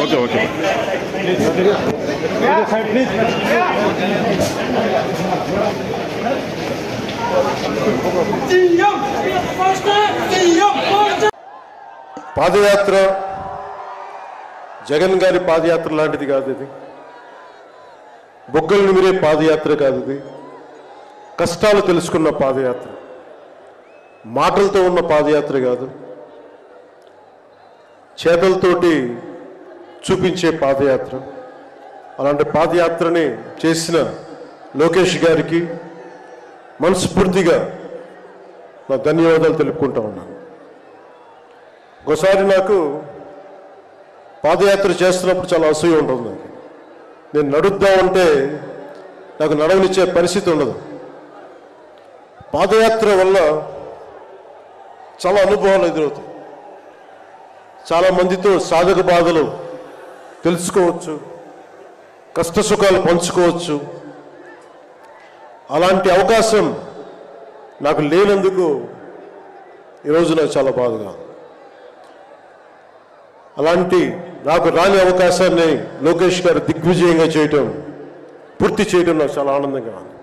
Okay okay పాదయాత్ర జగన్ గారి పాదయాత్ర లాంటిది కాదు ఇది. బొగ్గలు నిమిరే పాదయాత్ర కాదు ఇది. కష్టాలు తెలుసుకున్న పాదయాత్ర, మాటలతో ఉన్న పాదయాత్ర కాదు, చేతలతోటి చూపించే పాదయాత్ర. అలాంటి పాదయాత్రని చేసిన లోకేష్ గారికి మనస్ఫూర్తిగా నా ధన్యవాదాలు తెలుపుకుంటా ఉన్నాను. ఒకసారి నాకు పాదయాత్ర చేస్తున్నప్పుడు చాలా అసూయ ఉంటుంది. నేను నడుద్దామంటే నాకు నడవనిచ్చే పరిస్థితి ఉండదు. పాదయాత్ర వల్ల చాలా అనుభవాలు ఎదురవుతాయి. చాలామందితో సాధక బాధలు తెలుసుకోవచ్చు, కష్ట సుఖాలు పంచుకోవచ్చు. అలాంటి అవకాశం నాకు లేనందుకు ఈరోజు నాకు చాలా బాధగా. అలాంటి నాకు రాని అవకాశాన్ని లోకేష్ గారు దిగ్విజయంగా చేయటం, పూర్తి చేయడం నాకు చాలా ఆనందంగా ఉంది.